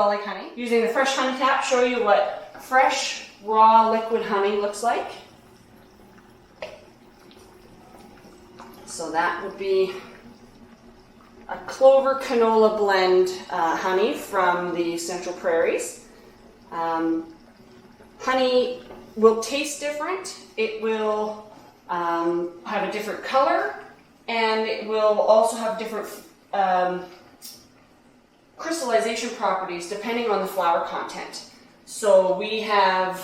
Gull Lake Honey. Using the fresh honey tap, show you what fresh, raw, liquid honey looks like. So that would be a clover canola blend honey from the Central Prairies. Honey will taste different. It will have a different color, and it will also have different crystallization properties depending on the flower content. So we have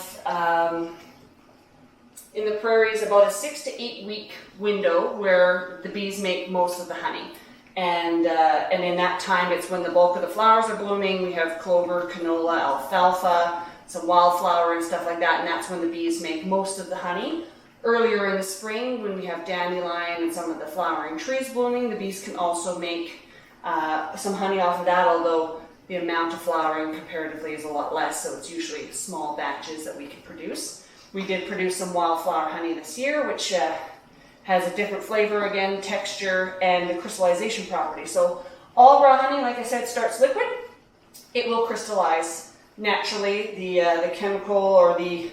in the prairies about a 6 to 8 week window where the bees make most of the honey. And in that time, it's when the bulk of the flowers are blooming. We have clover, canola, alfalfa, some wildflower and stuff like that, and that's when the bees make most of the honey. Earlier in the spring, when we have dandelion and some of the flowering trees blooming, the bees can also make some honey off of that, although the amount of flowering comparatively is a lot less, so it's usually small batches that we can produce. We did produce some wildflower honey this year, which has a different flavor again, texture, and the crystallization property. So all raw honey, like I said, starts liquid. It will crystallize naturally. The chemical or the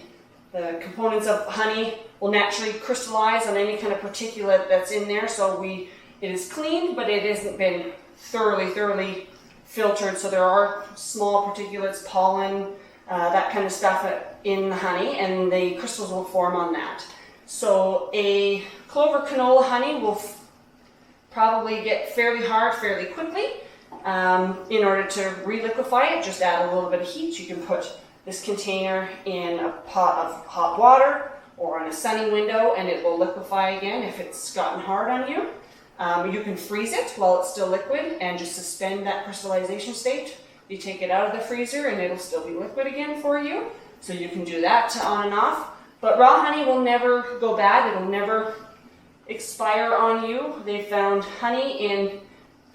components of honey will naturally crystallize on any kind of particulate that's in there. So it is cleaned, but it hasn't been thoroughly filtered. So there are small particulates, pollen, that kind of stuff in the honey, and the crystals will form on that. So a clover canola honey will probably get fairly hard fairly quickly. In order to re-liquefy it, just add a little bit of heat. You can put this container in a pot of hot water or on a sunny window, and it will liquefy again if it's gotten hard on you. You can freeze it while it's still liquid and just suspend that crystallization state. You take it out of the freezer and it'll still be liquid again for you. So you can do that on and off. But raw honey will never go bad. It'll never expire on you. They found honey in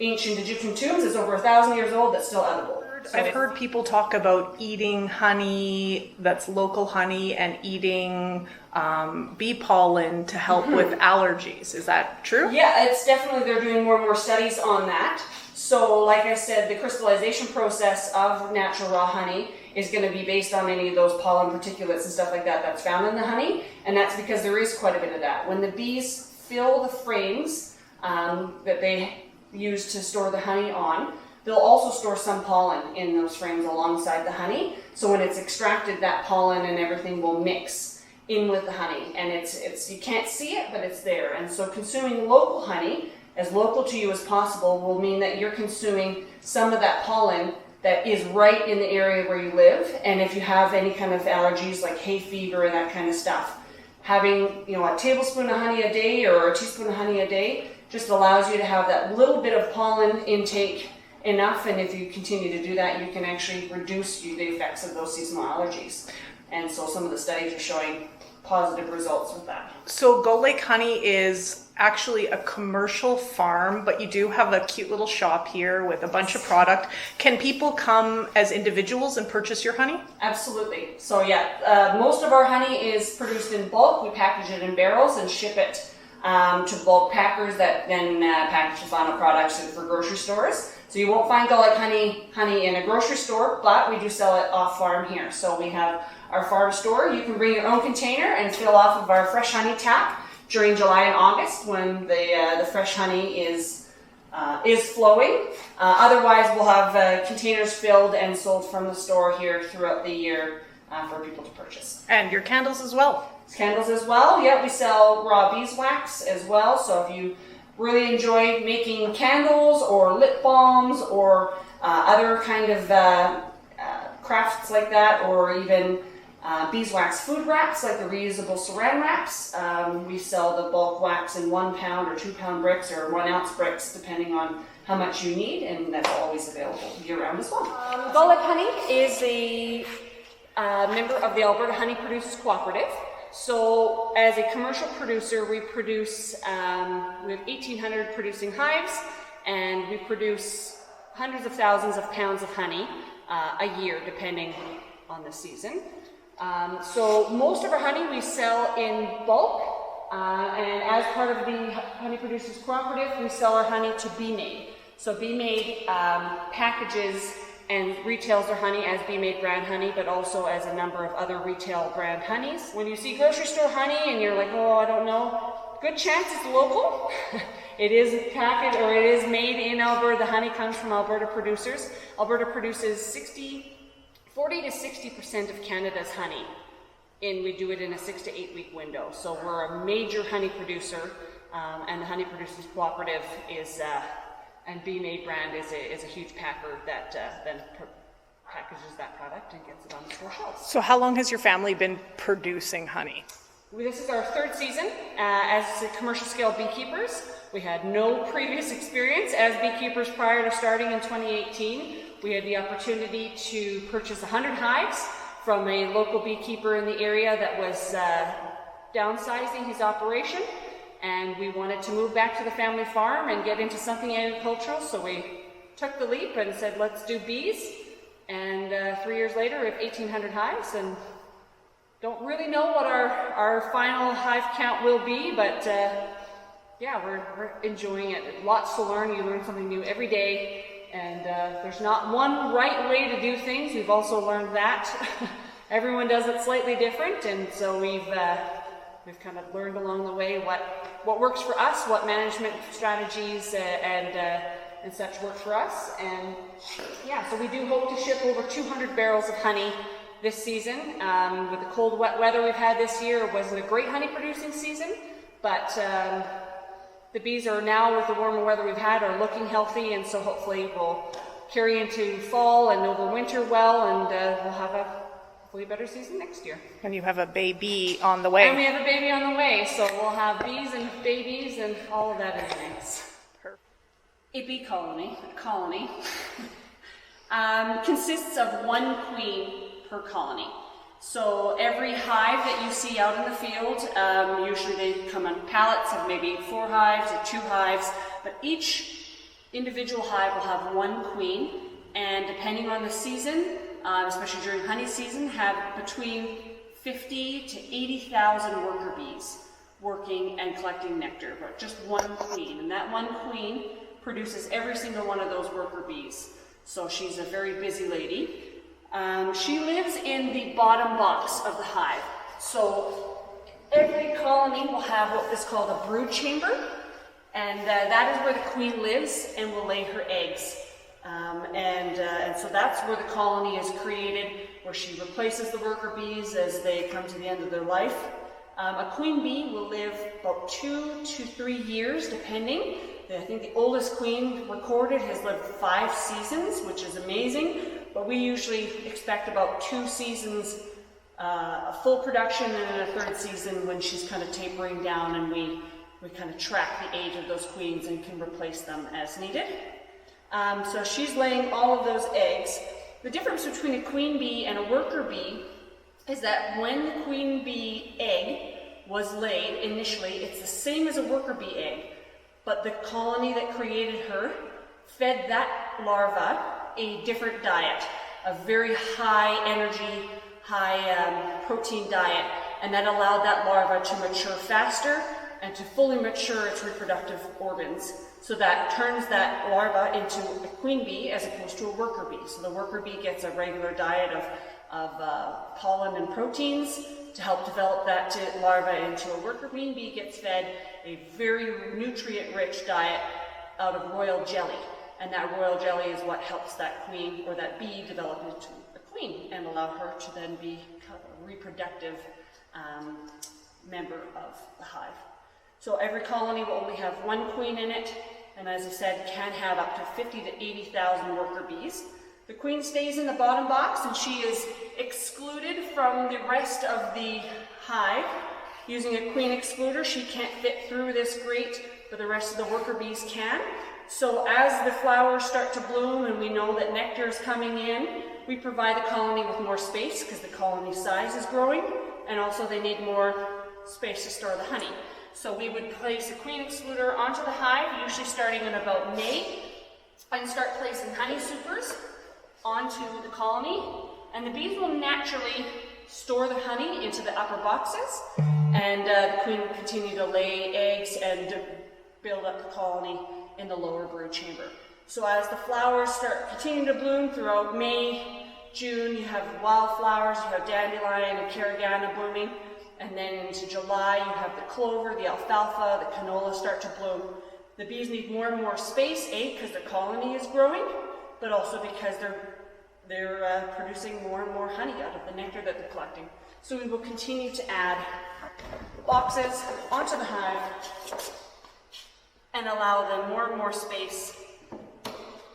ancient Egyptian tombs. It's over 1,000 years old that's still edible. I've heard people talk about eating honey that's local honey and eating bee pollen to help with allergies. Is that true? Yeah, it's definitely, they're doing more and more studies on that. So like I said, the crystallization process of natural raw honey is going to be based on any of those pollen particulates and stuff like that that's found in the honey, and that's because there is quite a bit of that. When the bees fill the frames that they use to store the honey on, they'll also store some pollen in those frames alongside the honey. So when it's extracted, that pollen and everything will mix in with the honey, and it's you can't see it, but it's there. And so consuming local honey, as local to you as possible, will mean that you're consuming some of that pollen that is right in the area where you live. And if you have any kind of allergies like hay fever and that kind of stuff, having a tablespoon of honey a day or a teaspoon of honey a day just allows you to have that little bit of pollen intake enough, and if you continue to do that, you can actually reduce the effects of those seasonal allergies. And so some of the studies are showing positive results with that. So Gull Lake Honey is actually a commercial farm, but you do have a cute little shop here with a bunch of product. Can people come as individuals and purchase your honey? Absolutely. So yeah, most of our honey is produced in bulk. We package it in barrels and ship it to bulk packers that then package the final products for grocery stores. So you won't find Gull Lake honey in a grocery store, but we do sell it off farm here. So we have our farm store. You can bring your own container and fill off of our fresh honey tap during July and August when the fresh honey is flowing. Otherwise, we'll have containers filled and sold from the store here throughout the year for people to purchase. And your candles as well. Candles as well. Yeah, we sell raw beeswax as well. So if you really enjoy making candles or lip balms or other kind of crafts like that, or even beeswax food wraps like the reusable saran wraps. We sell the bulk wax in 1 pound or 2 pound bricks or 1 ounce bricks depending on how much you need, and that's always available year round as well. Gull Lake Honey is a member of the Alberta Honey Producers Cooperative. So as a commercial producer, we produce, we have 1,800 producing hives, and we produce hundreds of thousands of pounds of honey a year, depending on the season. So most of our honey we sell in bulk, and as part of the Honey Producers Cooperative, we sell our honey to Be Made. So Be Made packages and retails their honey as bee-made brand honey, but also as a number of other retail brand honeys. When you see grocery store honey and you're like, oh, I don't know, good chance it's local. It is packaged, or it is made in Alberta. The honey comes from Alberta producers. Alberta produces 40 to 60% of Canada's honey, and we do it in a 6 to 8 week window. So we're a major honey producer, and the Honey Producers Cooperative is, and Bee-Made brand is a huge packer that then packages that product and gets it on the store shelves. So how long has your family been producing honey? This is our third season as commercial scale beekeepers. We had no previous experience as beekeepers prior to starting in 2018. We had the opportunity to purchase 100 hives from a local beekeeper in the area that was downsizing his operation, and we wanted to move back to the family farm and get into something agricultural, so we took the leap and said, let's do bees. And 3 years later, we have 1,800 hives, and don't really know what our final hive count will be, but yeah, we're enjoying it. Lots to learn. You learn something new every day, and there's not one right way to do things. We've also learned that. Everyone does it slightly different, and so we've kind of learned along the way what works for us, what management strategies and such work for us. And yeah, so we do hope to ship over 200 barrels of honey this season. With the cold, wet weather we've had this year, it wasn't a great honey producing season, but the bees are now, with the warmer weather we've had, are looking healthy, and so hopefully we'll carry into fall and over winter well, and we'll have a hopefully better season next year. And you have a baby on the way. And we have a baby on the way, so we'll have bees and babies and all of that is nice. Perfect. A bee colony consists of one queen per colony. So every hive that you see out in the field, usually they come on pallets of maybe 4 hives or 2 hives, but each individual hive will have one queen, and depending on the season, especially during honey season, have between 50 to 80,000 worker bees working and collecting nectar, but just one queen, and that one queen produces every single one of those worker bees. So she's a very busy lady. She lives in the bottom box of the hive. So every colony will have what is called a brood chamber, and that is where the queen lives and will lay her eggs. And so that's where the colony is created, where she replaces the worker bees as they come to the end of their life. A queen bee will live about 2 to 3 years, depending. I think the oldest queen recorded has lived 5 seasons, which is amazing. But we usually expect about 2 seasons, a full production, and then a 3rd season when she's kind of tapering down, and we kind of track the age of those queens and can replace them as needed. So she's laying all of those eggs. The difference between a queen bee and a worker bee is that when the queen bee egg was laid initially, it's the same as a worker bee egg, but the colony that created her fed that larva a different diet, a very high energy, high protein diet, and that allowed that larva to mature faster and to fully mature its reproductive organs. So that turns that larva into a queen bee as opposed to a worker bee. So the worker bee gets a regular diet of pollen and proteins to help develop that larva into a worker bee. Bee gets fed a very nutrient-rich diet out of royal jelly. And that royal jelly is what helps that queen or that bee develop into a queen and allow her to then be a reproductive member of the hive. So every colony will only have one queen in it, and as I said, can have up to 50 to 80,000 worker bees. The queen stays in the bottom box, and she is excluded from the rest of the hive. Using a queen excluder, she can't fit through this grate, but the rest of the worker bees can. So as the flowers start to bloom and we know that nectar is coming in, we provide the colony with more space because the colony size is growing, and also they need more space to store the honey. So we would place a queen excluder onto the hive, usually starting in about May, and start placing honey supers onto the colony, and the bees will naturally store the honey into the upper boxes, and the queen will continue to lay eggs and build up the colony in the lower brood chamber. So as the flowers continue to bloom throughout May, June, you have wildflowers, you have dandelion and carigana blooming, and then into July you have the clover, the alfalfa, the canola start to bloom. The bees need more and more space, because their colony is growing, but also because they're producing more and more honey out of the nectar that they're collecting. So we will continue to add boxes onto the hive and allow them more and more space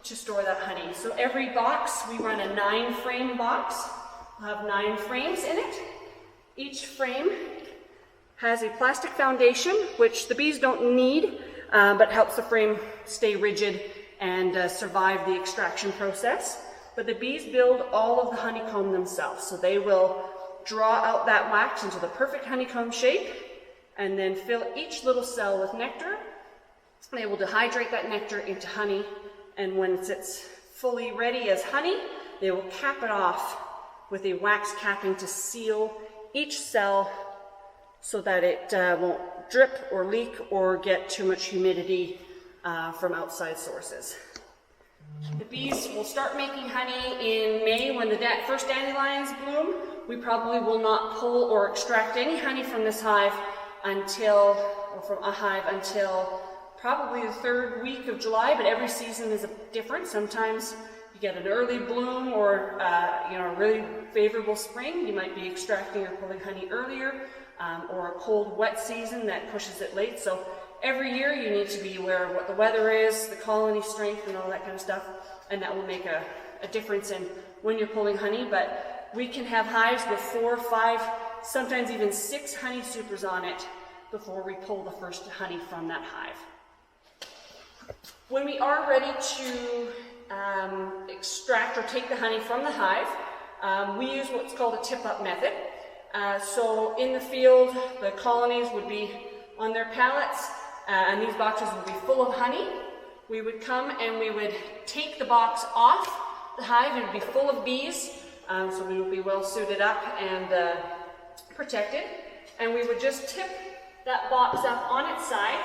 to store that honey. So every box, we run a 9-frame box. We'll have 9 frames in it. Each frame has a plastic foundation, which the bees don't need, but helps the frame stay rigid and survive the extraction process. But the bees build all of the honeycomb themselves. So they will draw out that wax into the perfect honeycomb shape and then fill each little cell with nectar. They will dehydrate that nectar into honey, and when it's fully ready as honey, they will cap it off with a wax capping to seal each cell so that it won't drip or leak or get too much humidity from outside sources. The bees will start making honey in May when the first dandelions bloom. We probably will not pull or extract any honey from this hive until probably the 3rd week of July, but every season is different. Sometimes you get an early bloom or a really favorable spring. You might be extracting or pulling honey earlier, or a cold, wet season that pushes it late. So every year you need to be aware of what the weather is, the colony strength, and all that kind of stuff, and that will make a difference in when you're pulling honey. But we can have hives with 4, 5, sometimes even 6 honey supers on it before we pull the first honey from that hive. When we are ready to extract or take the honey from the hive, we use what's called a tip-up method. So in the field, the colonies would be on their pallets, and these boxes would be full of honey. We would come and we would take the box off the hive. It would be full of bees, so we would be well suited up and protected. And we would just tip that box up on its side,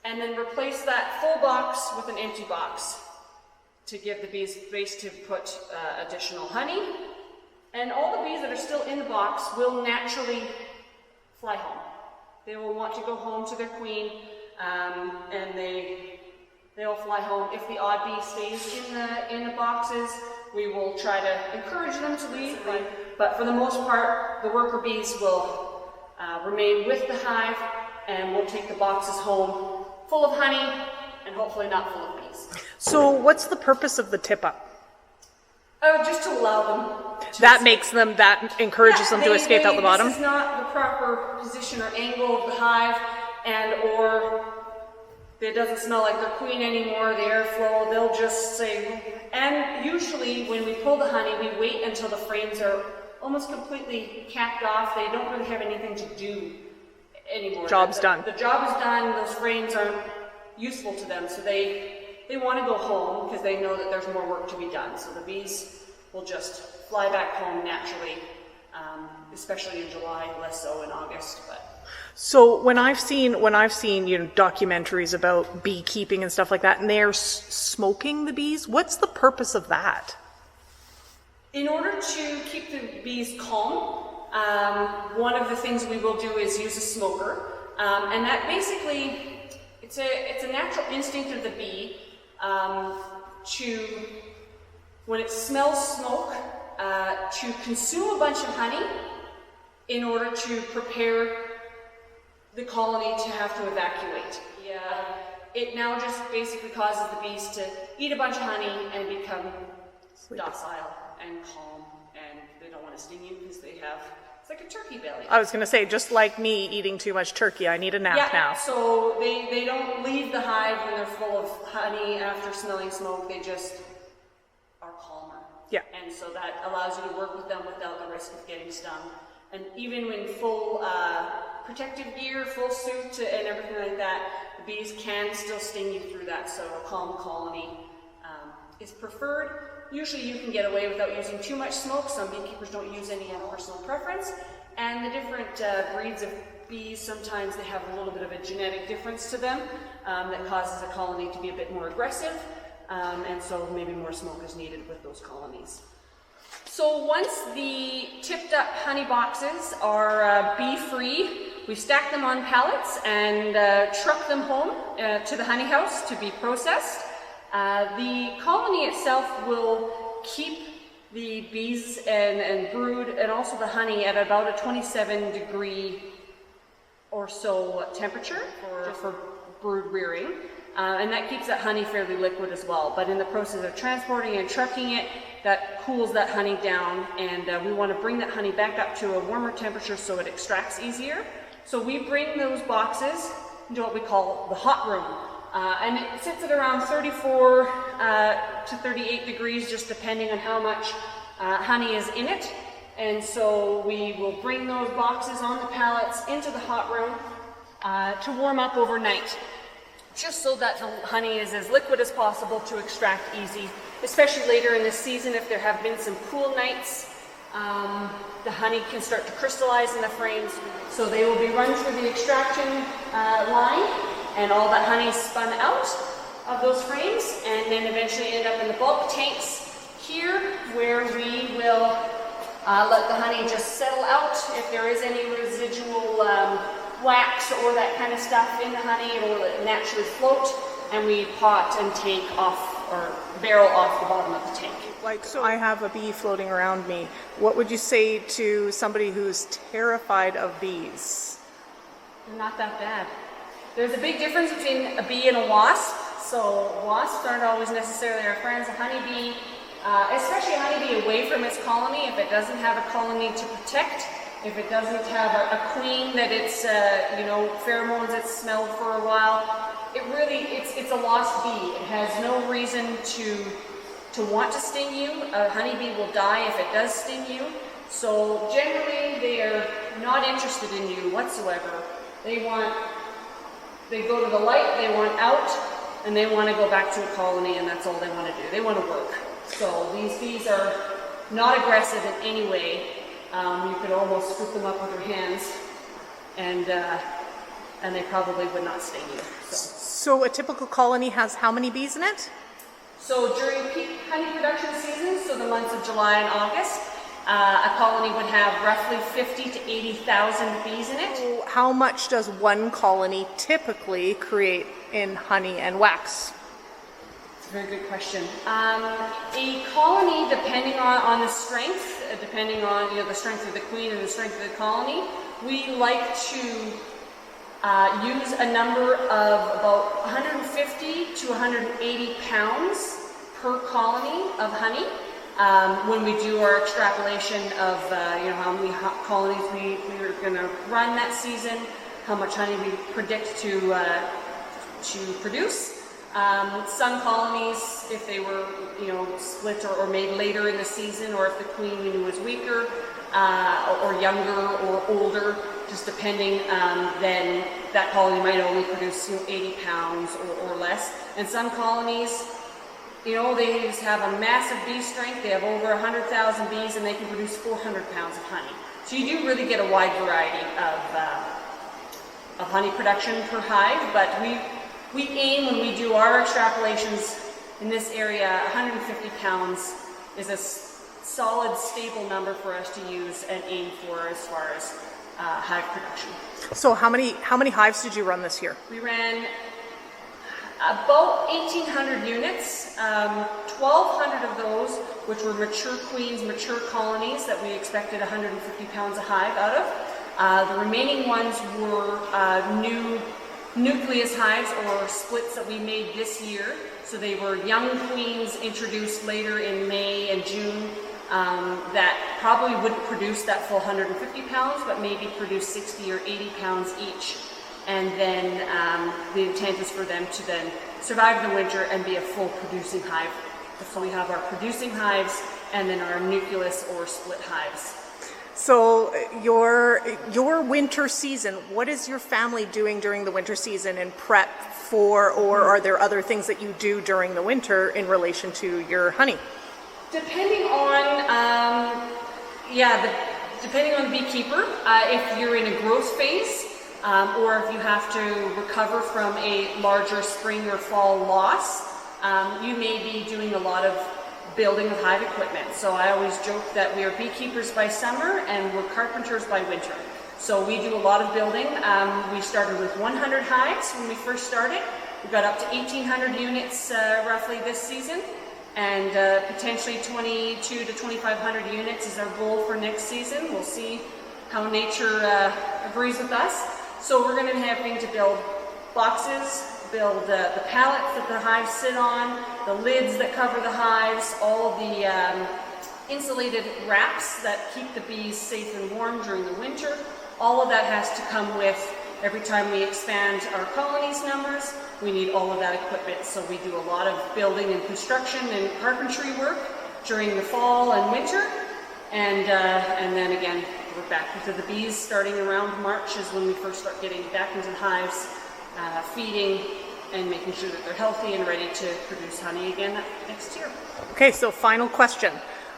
and then replace that full box with an empty box to give the bees space to put additional honey. And all the bees that are still in the box will naturally fly home. They will want to go home to their queen, and they'll fly home. If the odd bee stays in the boxes, we will try to encourage them to leave. But for the most part, the worker bees will remain with the hive, and we'll take the boxes home full of honey and hopefully not full of bees. So what's the purpose of the tip-up? Just to allow them to that encourages them to escape out the bottom? This is not the proper position or angle of the hive, or it doesn't smell like their queen anymore, the airflow, they'll just say, and usually when we pull the honey, we wait until the frames are almost completely capped off. They don't really have anything to do anymore. Job's done. The job is done, those frames aren't useful to them, so they want to go home because they know that there's more work to be done. So the bees will just fly back home naturally, especially in July, less so in August. But so when I've seen documentaries about beekeeping and stuff like that, and they're smoking the bees, what's the purpose of that? In order to keep the bees calm, one of the things we will do is use a smoker, and that basically it's a natural instinct of the bee to, when it smells smoke, to consume a bunch of honey in order to prepare the colony to have to evacuate. It now just basically causes the bees to eat a bunch of honey and become docile and calm, and they don't want to sting you because it's like a turkey belly. I was going to say, just like me eating too much turkey, I need a nap now. So they don't leave the hive when they're full of honey after smelling smoke. They just are calmer. Yeah. And so that allows you to work with them without the risk of getting stung. And even when full protective gear, full suit, and everything like that, the bees can still sting you through that. So a calm colony is preferred. Usually you can get away without using too much smoke. Some beekeepers don't use any out of personal preference. And the different breeds of bees, sometimes they have a little bit of a genetic difference to them that causes a colony to be a bit more aggressive. And so maybe more smoke is needed with those colonies. So once the tipped up honey boxes are bee-free, we stack them on pallets and truck them home to the honey house to be processed. The colony itself will keep the bees and brood and also the honey at about a 27 degree or so temperature for brood rearing. And that keeps that honey fairly liquid as well. But in the process of transporting and trucking it, that cools that honey down, and we want to bring that honey back up to a warmer temperature so it extracts easier. So we bring those boxes into what we call the hot room. And it sits at around 34 to 38 degrees, just depending on how much honey is in it. And so we will bring those boxes on the pallets into the hot room to warm up overnight, just so that the honey is as liquid as possible to extract easy, especially later in the season if there have been some cool nights. The honey can start to crystallize in the frames, so they will be run through the extraction line, and all that honey is spun out of those frames, and then eventually end up in the bulk tanks here, where we will let the honey just settle out. If there is any residual wax or that kind of stuff in the honey, it will naturally float, and we pot and tank off or barrel off the bottom of the tank. Like, so I have a bee floating around me. What would you say to somebody who's terrified of bees? They're not that bad. There's a big difference between a bee and a wasp. So wasps aren't always necessarily our friends. A honeybee, especially a honeybee away from its colony, if it doesn't have a colony to protect, if it doesn't have a queen that it's, pheromones it's smelled for a while, it's a lost bee. It has no reason to want to sting you. A honeybee will die if it does sting you. So generally they are not interested in you whatsoever. They go to the light, they want out, and they want to go back to a colony, and that's all they want to do. They want to work. So these bees are not aggressive in any way. You could almost scoop them up with your hands, and they probably would not sting you. So a typical colony has how many bees in it? So during peak honey production season, so the months of July and August, a colony would have roughly 50 to 80,000 bees in it. So how much does one colony typically create in honey and wax? It's a very good question. A colony, depending on the strength, depending on the strength of the queen and the strength of the colony, we like to use a number of about 150 to 180 pounds per colony of honey when we do our extrapolation of how many colonies we are going to run that season, how much honey we predict to produce. Some colonies, if they were split or made later in the season, or if the queen was weaker or younger or older, just depending, then that colony might only produce 80 pounds or less. And some colonies, they just have a massive bee strength. They have over 100,000 bees, and they can produce 400 pounds of honey. So you do really get a wide variety of honey production per hive, but we aim, when we do our extrapolations in this area, 150 pounds is a solid, stable number for us to use and aim for as far as hive production. So how many hives did you run this year? We ran about 1,800 units, 1,200 of those, which were mature queens, mature colonies that we expected 150 pounds a hive out of. The remaining ones were new nucleus hives or splits that we made this year. So they were young queens introduced later in May and June that probably wouldn't produce that full 150 pounds, but maybe produce 60 or 80 pounds each. And then the intent is for them to then survive the winter and be a full producing hive. So we have our producing hives and then our nucleus or split hives. So your winter season, what is your family doing during the winter season in prep for, or are there other things that you do during the winter in relation to your honey? Depending on, depending on the beekeeper, if you're in a growth phase, or if you have to recover from a larger spring or fall loss, you may be doing a lot of building of hive equipment. So I always joke that we are beekeepers by summer and we're carpenters by winter. So we do a lot of building. We started with 100 hives when we first started. We got up to 1,800 units roughly this season, and potentially 2,200 to 2,500 units is our goal for next season. We'll see how nature agrees with us. So we're going to be having to build boxes, build the pallets that the hives sit on, the lids that cover the hives, all the insulated wraps that keep the bees safe and warm during the winter. All of that has to come with, every time we expand our colonies numbers, we need all of that equipment. So we do a lot of building and construction and carpentry work during the fall and winter. And then again, we're back into the bees starting around March is when we first start getting back into the hives, feeding and making sure that they're healthy and ready to produce honey again next year. Okay, so final question.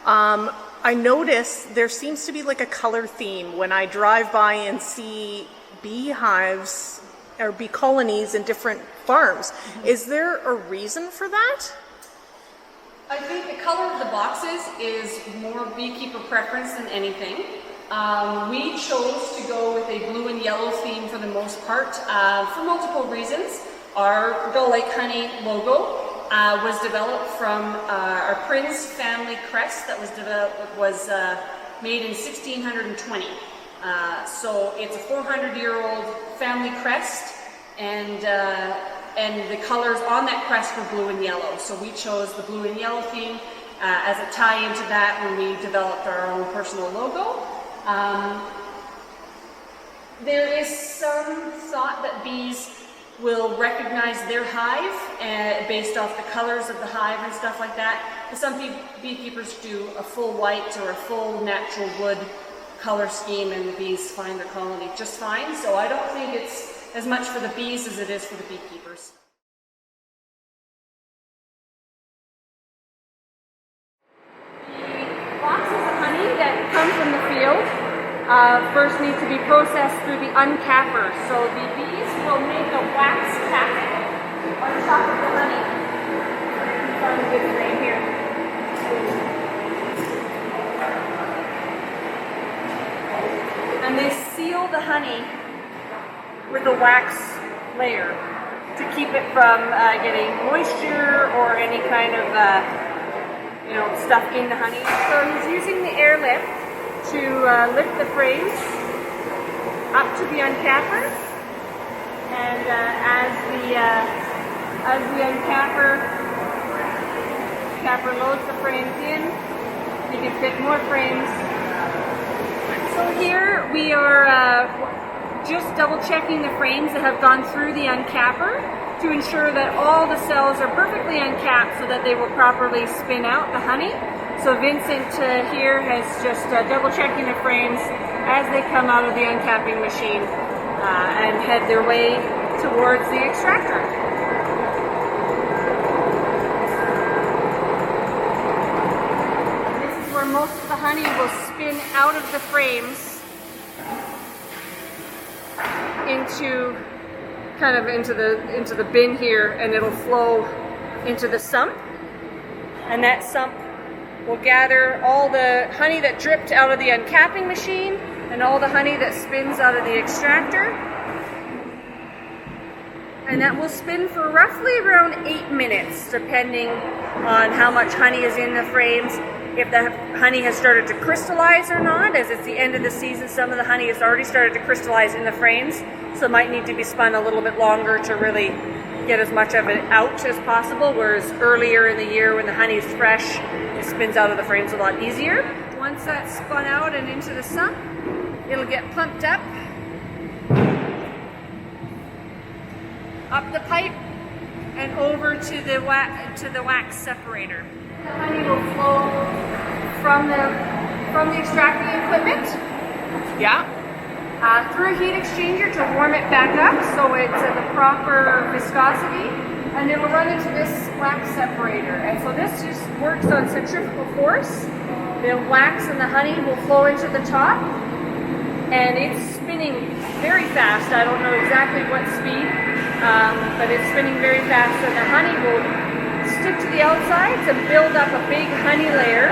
I notice there seems to be like a color theme when I drive by and see beehives or bee colonies in different farms. Mm-hmm. Is there a reason for that? I think the color of the boxes is more beekeeper preference than anything. We chose to go with a blue and yellow theme for the most part for multiple reasons. Our Gull Lake Honey logo was developed from our Prins family crest that was made in 1620. So it's a 400-year-old family crest, and the colors on that crest were blue and yellow. So we chose the blue and yellow theme as a tie into that when we developed our own personal logo. There is some thought that bees will recognize their hive based off the colors of the hive and stuff like that. But some beekeepers do a full white or a full natural wood color scheme, and the bees find their colony just fine. So I don't think it's as much for the bees as it is for the beekeepers. The boxes of honey that come from the field first need to be processed through the uncapper. So the bees will make a wax packet on top of the honey. You can find a good frame here. And they seal the honey with a wax layer to keep it from getting moisture or any kind of stuff in the honey. So he's using the airlift to lift the frames up to the uncapper, and as the uncapper loads the frames in, you can fit more frames. So here we are just double checking the frames that have gone through the uncapper to ensure that all the cells are perfectly uncapped so that they will properly spin out the honey. So Vincent here has just double checking the frames as they come out of the uncapping machine and head their way towards the extractor. This is where most of the honey will spin out of the frames into the bin here, and it'll flow into the sump, and that sump will gather all the honey that dripped out of the uncapping machine and all the honey that spins out of the extractor. And that will spin for roughly around 8 minutes, depending on how much honey is in the frames, if the honey has started to crystallize or not. As it's the end of the season, some of the honey has already started to crystallize in the frames, so it might need to be spun a little bit longer to really get as much of it out as possible, whereas earlier in the year when the honey is fresh, it spins out of the frames a lot easier. Once that's spun out and into the sump, it'll get pumped up the pipe and over to the wax separator. The honey will flow from the extracting equipment. Yeah. Through a heat exchanger to warm it back up so it's at the proper viscosity, and it will run into this wax separator. And so this just works on centrifugal force. The wax and the honey will flow into the top, and it's spinning very fast. I don't know exactly what speed, but it's spinning very fast, and the honey will stick to the outsides and build up a big honey layer,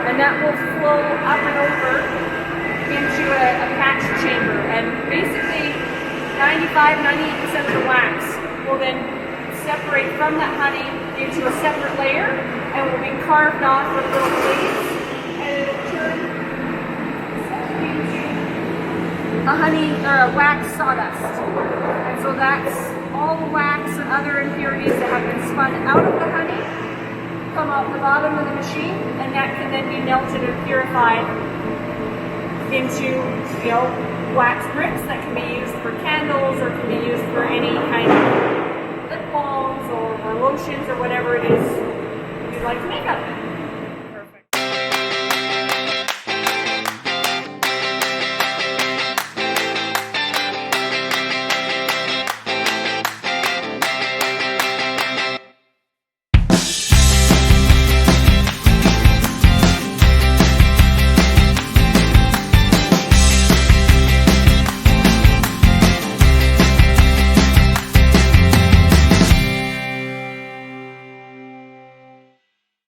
and that will flow up and over into a patch chamber. And basically 95-98% of the wax will then separate from that honey into a separate layer and will be carved off with little blades, and it'll turn into a honey or a wax sawdust. And so that's all the wax and other impurities that have been spun out of the honey come out the bottom of the machine, and that can then be melted and purified into, you know, wax bricks that can be used for candles or can be used for any kind of lip balms or lotions or whatever it is you'd like to make of it.